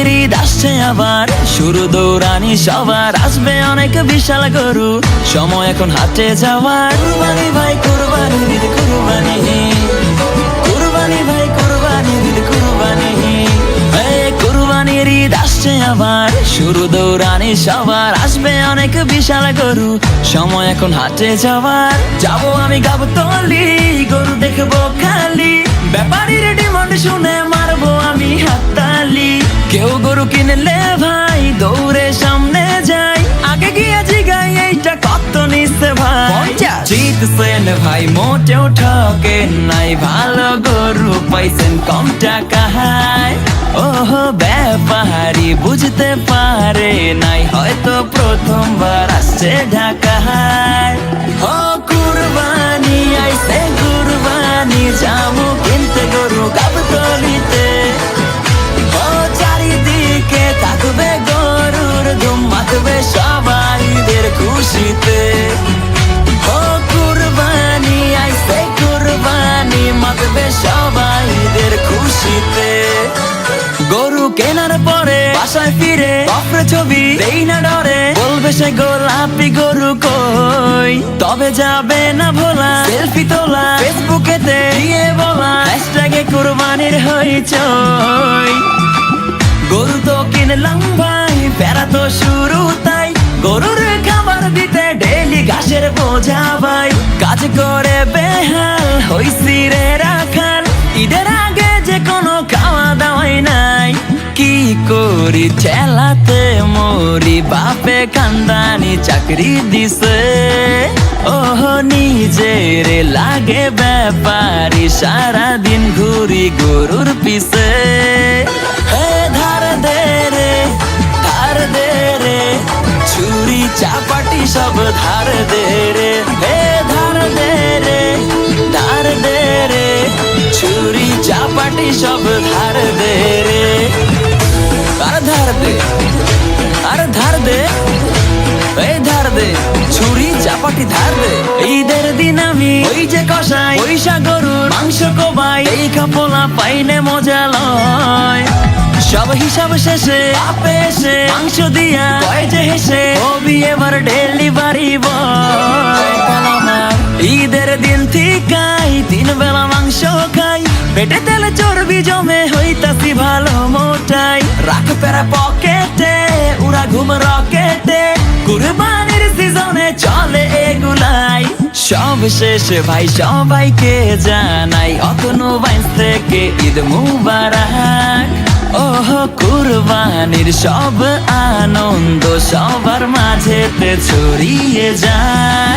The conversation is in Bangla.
কুরবানির ঈদ আসছে আবার, শুরু দৌড়ানি সবার, আসবে অনেক বিশাল গরু, সময় এখন হাটে যাওয়ার। কুরবানি ভাই কুরবানির ঈদ কুরবানি, কুরবানি ভাই কুরবানির ঈদ কুরবানি। কুরবানির ঈদ আসছে আবার, শুরু দৌড়ানি সবার, আসবে অনেক বিশাল গরু, সময় এখন হাটে যাওয়ার। যাবো আমি গাবতলী, গরু দেখবো খালি, ব্যাপারীর ডিমান্ড শুনে মারবো আমি হাততালি। কেউ গরু কিনলে ভাই দৌড়ে সামনে যাই, আগে গিয়ে জিগাই এইটা কত নিচ্ছে ভাই। জিতছেন ভাই মোটেও ঠকেন নাই, ভালো গরু পাইছেন কম টাকায়। ওহো ব্যাপারী বুঝতে পারে নাই, হয়তো প্রথমবার আসছে ঢাকায়। ও কুরবানি আইছে কুরবানি, যাবো কিনতে গরু গাবতলীতে। ও চারিদিকে থাকবে গরুর ধুম, মাতবে সবাইদের খুশিতে। ও কুরবানি আইছে কুরবানি, মাতবে সবাইদের খুশিতে। গরু কেনার পরে বাসায় ফিরে বাপরে ছবি দেই না ডরে, বলবে সে গোলাপি গরু কই, তবে যাবে না ভোলা সেলফি তোলা, ফেসবুকেতে দিয়ে বলা হ্যাশট্যাগে কুরবানির হইচই। গরু তো কিনলাম ভাই, প্যারা তো শুরু তাই, গরুর খাবার দিতে ডেলি ঘাসের বোঝা ভাই। কাজ করে বেহাল হইছি রে রাখাল, ঈদের আগে যে কোনো খাওয়া দাওয়াই নাই। কি করি ঠেলাতে মরি, বাপে খানদানি চাকরি দিছে। ওহ নিজের লাগে ব্যাপারী, সারাদিন ঘুরি গরুর পিছে। হে ধার দে রে ধার দে রে, ছুরি চাপাটি সব ধার দে রে। হে ধার দে রে ধার দে রে, ছুরি চাপাটি সব ধার দে রে। আর ধার দে আর ধার দে, এই ধার দে, ছুরি চাপাটি ধার দে। ঈদের দিন আমি ওই যে কষাই পয়সা গরুর মাংস কোবাই, এই কাপলা পাইলে মজা লয়। সব হিসাব শেষে আপে এসে মাংস দিয়া কয় যে হেসে, হবি এবার ডেলিভারি বয়। ঈদের দিন ঠিকাই 3 বেলা মাংস খাই, পেটে তেলে চর্বি জমে হইতাছি ভালো মোটাই। রাখ পেরা পকেটে উড়া ঘুম রকেটে, কুরবানির সিজনে চলে এগুলাই। সব শেষে ভাই সবাইকে জানাই, অতনু বাইস থেকে ঈদ মুবারক। ওহ কুরবানির সব আনন্দ সবার মাঝেতে ছড়িয়ে যায়।